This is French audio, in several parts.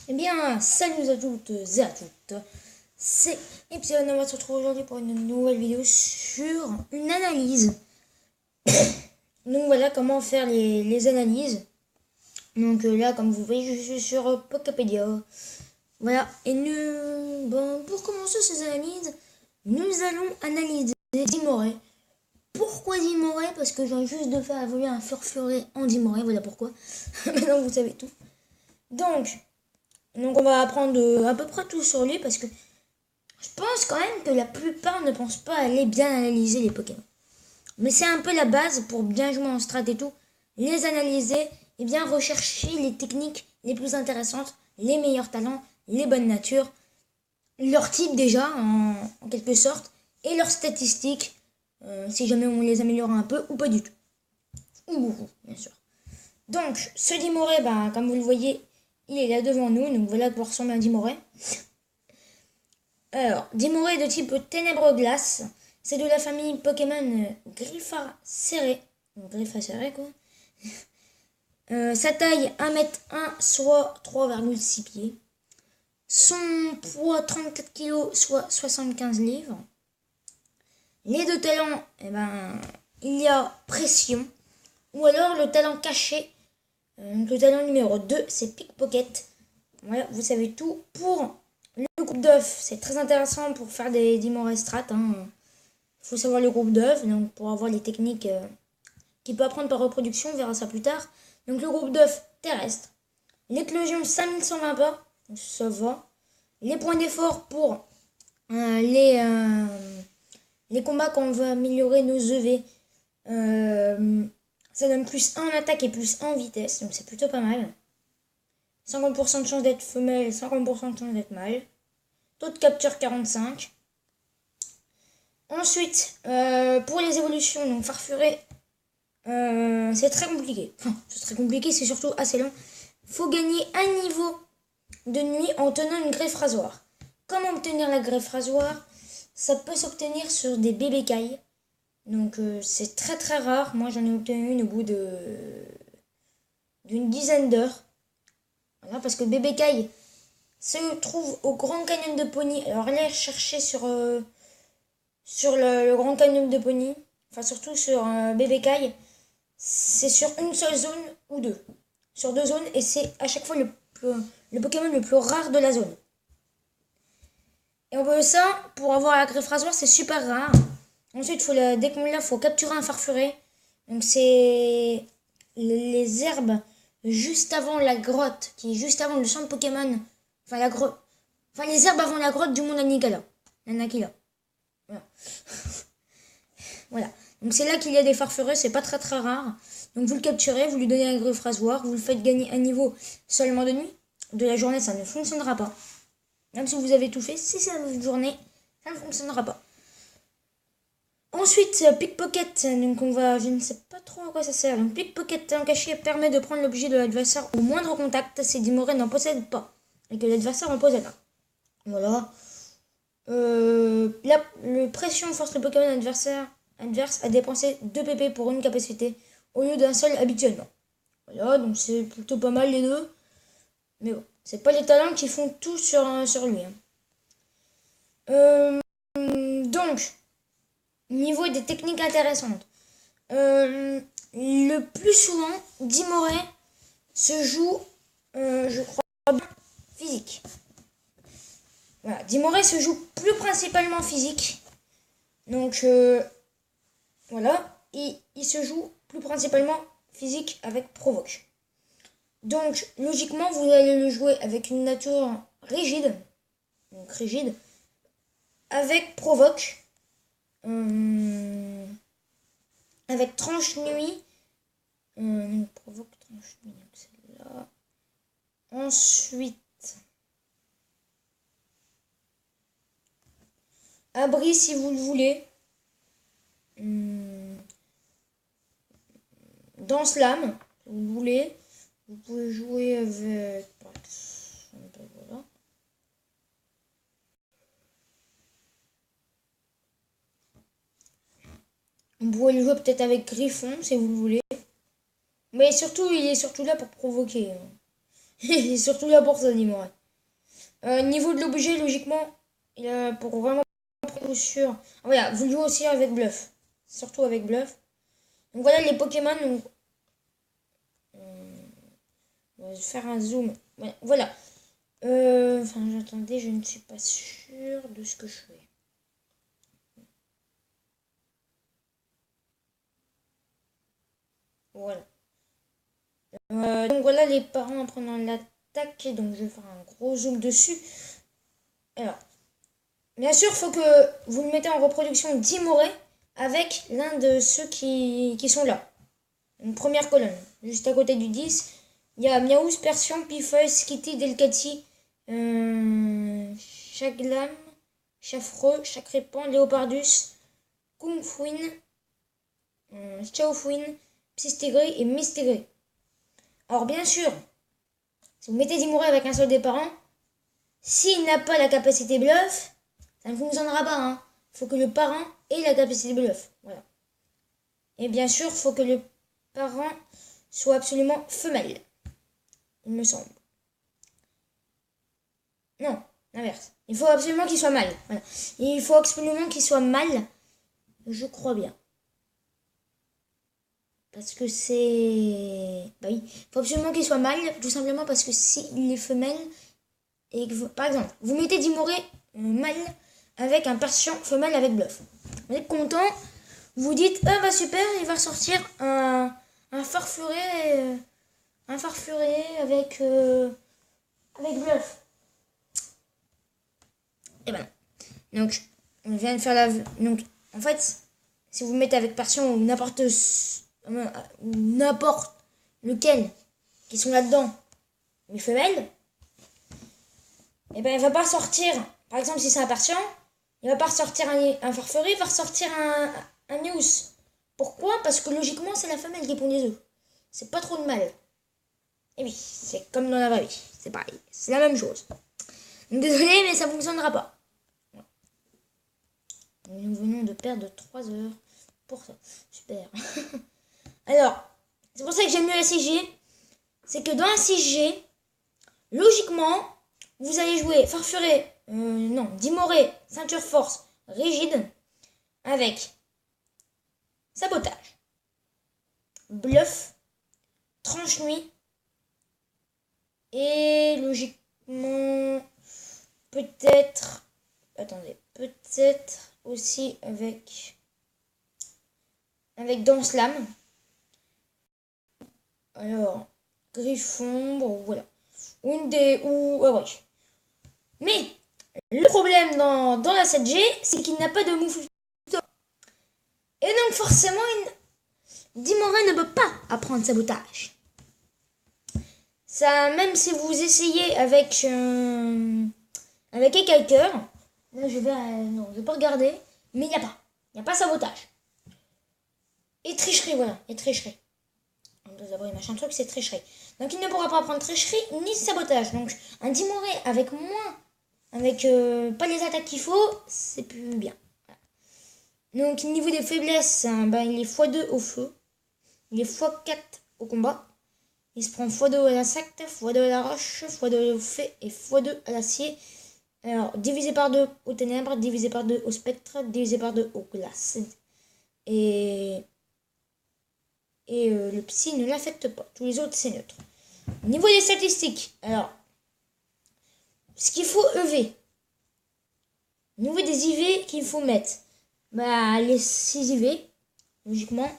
Eh bien, salut à toutes et à toutes. C'est Epsilon, on va se retrouver aujourd'hui pour une nouvelle vidéo sur une analyse. Donc voilà comment faire les analyses. Donc là, comme vous voyez, je suis sur Poképédia. Voilà, et pour commencer ces analyses, nous allons analyser Dimoré. Pourquoi Dimoré? Parce que j'ai juste de faire évoluer un Furfuré en Dimoré, voilà pourquoi. Maintenant vous savez tout. Donc on va apprendre à peu près tout sur lui parce que je pense quand même que la plupart ne pensent pas aller bien analyser les Pokémon. Mais c'est un peu la base pour bien jouer en strat et tout. Les analyser et bien rechercher les techniques les plus intéressantes, les meilleurs talents, les bonnes natures, leur type déjà en quelque sorte, et leurs statistiques, si jamais on les améliore un peu ou pas du tout. Ou beaucoup, bien sûr. Donc, ce Dimoré, comme vous le voyez, il est là devant nous, donc voilà pour ressembler à un Dimoré. Alors, Dimoré de type Ténèbres Glace, c'est de la famille Pokémon Griffacéré. Griffacéré quoi. Sa taille 1m1, soit 3,6 pieds. Son poids 34 kg, soit 75 livres. Les deux talents, il y a Pression. Ou alors le talent caché. Le talent numéro 2, c'est Pickpocket. Voilà, vous savez tout. Pour le groupe d'œufs, c'est très intéressant pour faire des Dimoré strat. Il faut savoir le groupe d'œufs, donc pour avoir les techniques qu'il peut apprendre par reproduction, on verra ça plus tard. Donc le groupe d'œufs terrestre. L'éclosion 5120 pas, ça va. Les points d'effort pour les combats quand on veut améliorer nos EV. Ça donne plus 1 en attaque et plus 1 en vitesse, donc c'est plutôt pas mal. 50% de chance d'être femelle, 50% de chance d'être mâle. Taux de capture 45. Ensuite, pour les évolutions, donc Farfuré, c'est très compliqué. Enfin, c'est très compliqué, c'est surtout assez long. Faut gagner un niveau de nuit en tenant une greffe rasoir. Comment obtenir la greffe rasoir? Ça peut s'obtenir sur des bébés cailles. Donc c'est très très rare. Moi j'en ai obtenu une au bout d'une dizaine d'heures. Voilà, parce que bébé caille se trouve au Grand Canyon de Pony. Alors allez chercher sur le Grand Canyon de Pony. Enfin surtout sur bébé caille. C'est sur une seule zone ou deux. Sur deux zones et c'est à chaque fois le Pokémon le plus rare de la zone. Et on peut ça, pour avoir la greffe rasoir, c'est super rare. Ensuite, dès qu'on l'a, il faut capturer un Farfuré. Donc c'est les herbes juste avant la grotte, qui est juste avant le centre Pokémon. Enfin, les herbes avant la grotte du monde Nanikila. Voilà. Voilà. Donc c'est là qu'il y a des Farfurés, c'est pas très très rare. Donc vous le capturez, vous lui donnez un greffe rasoir, vous le faites gagner un niveau seulement de nuit. De la journée, ça ne fonctionnera pas. Même si vous avez tout fait, si c'est la journée, ça ne fonctionnera pas. Ensuite, Pickpocket, donc je ne sais pas trop à quoi ça sert. Donc Pickpocket en caché permet de prendre l'objet de l'adversaire au moindre contact si Dimoré n'en possède pas et que l'adversaire en possède un. Voilà. Le pression force le Pokémon adverse à dépenser 2 PP pour une capacité au lieu d'un seul habituellement. Voilà, donc c'est plutôt pas mal les deux. Mais bon, c'est pas les talents qui font tout sur lui. Donc, niveau des techniques intéressantes. Le plus souvent, Dimoré se joue, je crois, physique. Voilà, Dimoré se joue plus principalement physique. Donc, voilà. Il se joue plus principalement physique avec provoque. Donc, logiquement, vous allez le jouer avec une nature rigide. Donc, rigide. Avec provoque. Avec tranche nuit. Provoque tranche nuit. Donc celle-là. Ensuite. Abri si vous le voulez. Danse lame, si vous le voulez. Vous pouvez jouer avec. Voilà. Vous pouvez le jouer peut-être avec Griffon si vous le voulez. Mais surtout, il est surtout là pour provoquer. Il est surtout là pour ça, Dimoré. Niveau de l'objet, logiquement, il a pour vraiment sur. Ah, voilà, vous jouez aussi avec bluff. Surtout avec bluff. Donc voilà les Pokémon. Donc, on va faire un zoom. Voilà. Enfin, j'attendais, je ne suis pas sûre de ce que je fais. Voilà. Donc voilà les parents en prenant l'attaque. Donc je vais faire un gros zoom dessus. Alors, bien sûr, il faut que vous le mettez en reproduction Dimoré avec l'un de ceux qui sont là. Une première colonne. Juste à côté du 10, il y a Miaouz, Persian, Pifeuille, Skitty, Delcati, Chaglam, Chafreux, Chacrépan, Léopardus, Kungfuin, Chaofuin, Psystégré et Mystégré. Alors bien sûr, si vous mettez Dimoré avec un seul des parents, s'il n'a pas la capacité bluff, ça ne fonctionnera pas. Hein. Il faut que le parent ait la capacité bluff. Voilà. Et bien sûr, il faut que le parent soit absolument femelle. Il me semble. Non, l'inverse. Il faut absolument qu'il soit mâle. Voilà. Il faut absolument qu'il soit mâle. Je crois bien. Parce que c'est... Bah oui. Il faut absolument qu'il soit mâle. Tout simplement parce que s'il est femelle... Et que vous... Par exemple, vous mettez Dimoré mâle avec un Persian femelle avec bluff. Vous êtes content. Vous dites, ah bah super, il va sortir un farfuré... Un farfuré avec bluff. Et ben donc, on vient de faire la... Donc, en fait, si vous mettez avec Persian ou n'importe lequel qui sont là-dedans, les femelles, et ben il va pas sortir, par exemple si c'est un Persian, il va pas ressortir un farfuré, il va ressortir un news. Pourquoi? Parce que logiquement, c'est la femelle qui pond des œufs. C'est pas trop de mal. Et oui, c'est comme dans la vraie vie. C'est pareil. C'est la même chose. Donc, désolé, mais ça ne fonctionnera pas. Nous venons de perdre 3 heures pour ça. Super. Alors, c'est pour ça que j'aime mieux la 6G. C'est que dans la 6G, logiquement, vous allez jouer Farfuré, Dimoré, Ceinture Force, Rigide, avec Sabotage, Bluff, Tranche Nuit, et logiquement, peut-être aussi avec Danse Lame. Alors, Griffon, bon voilà. Ouais. Mais le problème dans la 7G, c'est qu'il n'a pas de move. Et donc forcément, Dimoré ne peut pas apprendre Sabotage. Ça, même si vous essayez avec Ekalker, là je vais pas regarder, mais il n'y a pas Sabotage. Et tricherie, voilà, et tricherie. Machin truc, c'est tricherie. Donc il ne pourra pas apprendre tricherie ni Sabotage. Donc un Dimoré avec moins, avec pas les attaques qu'il faut, c'est plus bien. Voilà. Donc niveau des faiblesses, il est x2 au feu, il est x4 au combat. Il se prend x2 à l'insecte, x2 à la roche, x2 au fait et x2 à l'acier. Alors, divisé par 2 aux ténèbres, divisé par 2 au spectre, divisé par 2 aux glaces. Et le psy ne l'affecte pas. Tous les autres, c'est neutre. Au niveau des statistiques, alors, ce qu'il faut EV. Au niveau des IV qu'il faut mettre, les 6 IV, logiquement,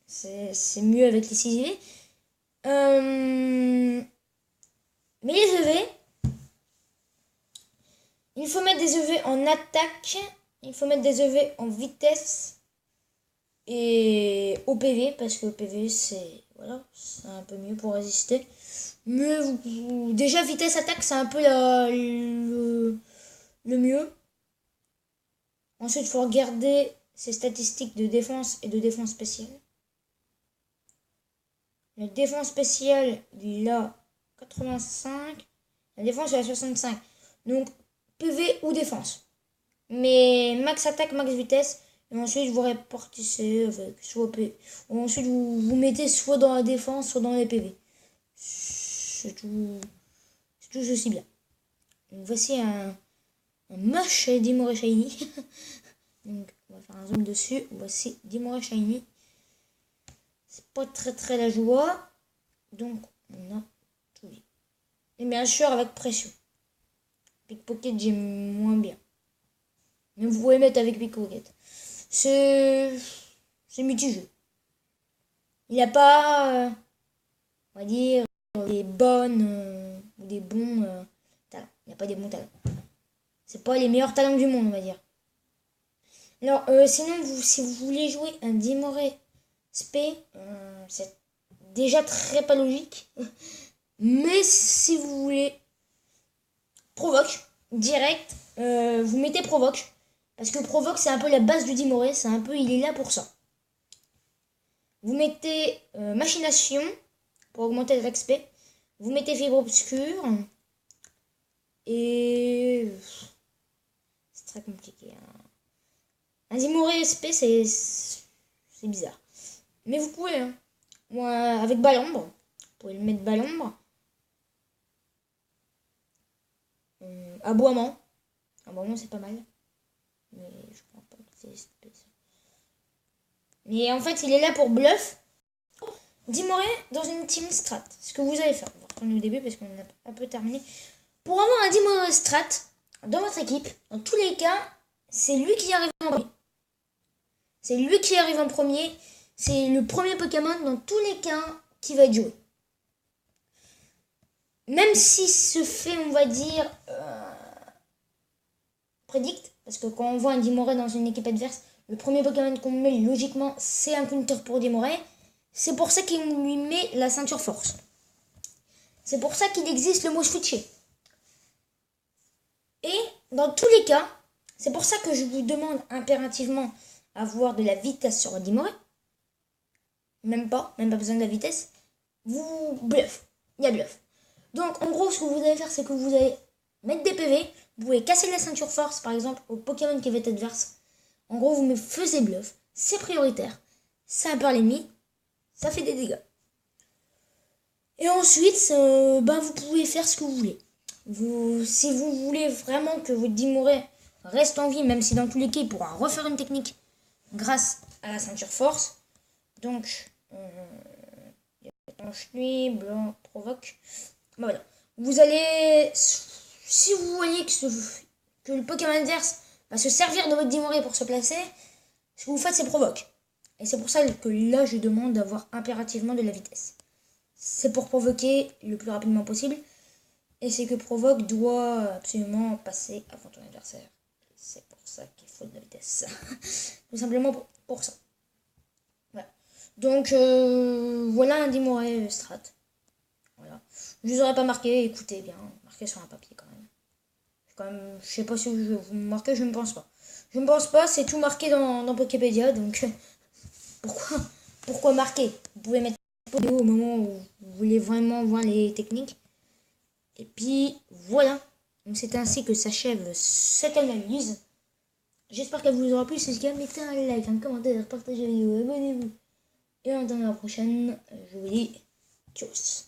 c'est mieux avec les 6 IV. Mais les EV, il faut mettre des EV en attaque, il faut mettre des EV en vitesse et au PV, parce que au PV c'est un peu mieux pour résister. Mais déjà vitesse attaque c'est un peu le mieux. Ensuite il faut regarder ses statistiques de défense et de défense spéciale. La défense spéciale, il a 85. La défense, il a 65. Donc, PV ou défense. Mais max attaque, max vitesse. Et ensuite, vous répartissez avec soit PV. Ou ensuite, vous mettez soit dans la défense, soit dans les PV. c'est tout aussi bien. Donc voici un moche Dimoré Shiny. Donc on va faire un zoom dessus. Voici Dimoré Shiny. C'est pas très la joie. Donc on a tout vu. Et bien sûr avec pression. Pickpocket j'aime moins bien. Mais vous pouvez mettre avec Pickpocket. C'est mitigé. Il n'y a pas, on va dire, des bonnes ou des bons talents. Il n'y a pas des bons talents. C'est pas les meilleurs talents du monde, on va dire. Alors, sinon, si vous voulez jouer un Dimoré SP, c'est déjà très pas logique. Mais si vous voulez Provoque, direct, vous mettez Provoque. Parce que Provoque, c'est un peu la base du Dimoré. C'est un peu, il est là pour ça. Vous mettez Machination pour augmenter l'XP. Vous mettez Fibre Obscure. Et c'est très compliqué. Hein. Un Dimoré SP, c'est bizarre. Mais vous pouvez. Hein. Moi, avec Balambre, vous pouvez le mettre Balambre. Aboiement. Aboiement, c'est pas mal. Mais je crois pas que c'est spécial. Mais en fait, il est là pour bluff. Dimoré dans une team strat. Ce que vous allez faire. On va reprendre au début parce qu'on a un peu terminé. Pour avoir un Dimoré strat dans votre équipe, dans tous les cas, c'est lui qui arrive en premier. C'est lui qui arrive en premier. C'est le premier Pokémon dans tous les cas qui va être joué. Même si se fait, on va dire, prédict, parce que quand on voit un Dimoré dans une équipe adverse, le premier Pokémon qu'on met, logiquement, c'est un counter pour Dimoré. C'est pour ça qu'il lui met la ceinture force. C'est pour ça qu'il existe le mot switcher. Et dans tous les cas, c'est pour ça que je vous demande impérativement avoir de la vitesse sur le Dimoré. Même pas besoin de la vitesse. Vous bluff. Il y a bluff. Donc en gros, ce que vous allez faire, c'est que vous allez mettre des PV. Vous pouvez casser la ceinture force, par exemple, au Pokémon qui va être adverse. En gros, vous me faisiez bluff. C'est prioritaire. Ça perd l'ennemi. Ça fait des dégâts. Et ensuite, vous pouvez faire ce que vous voulez. Si vous voulez vraiment que votre Dimoré reste en vie, même si dans tous les cas, il pourra refaire une technique grâce à la ceinture force. Donc, nuit, blanc, provoque. Voilà. Vous allez, si vous voyez que le Pokémon adverse va se servir de votre Dimoré pour se placer, ce que vous faites, c'est provoque. Et c'est pour ça que là, je demande d'avoir impérativement de la vitesse. C'est pour provoquer le plus rapidement possible. Et c'est que provoque doit absolument passer avant ton adversaire. C'est pour ça qu'il faut de la vitesse. Tout simplement pour ça. Voilà. Donc, voilà un Dimoré strat. Voilà. Je vous aurais pas marqué, écoutez bien. Marqué sur un papier quand même. Je sais pas si je vais vous marquer, je ne pense pas. Je ne pense pas, c'est tout marqué dans Poképédia. Donc, pourquoi marquer? Vous pouvez mettre une vidéo au moment où vous voulez vraiment voir les techniques. Et puis voilà, donc c'est ainsi que s'achève cette analyse. J'espère qu'elle vous aura plu. Si c'est le cas, mettez un like, un commentaire, partagez la vidéo, abonnez-vous. Et en attendant la prochaine, je vous dis tchuss.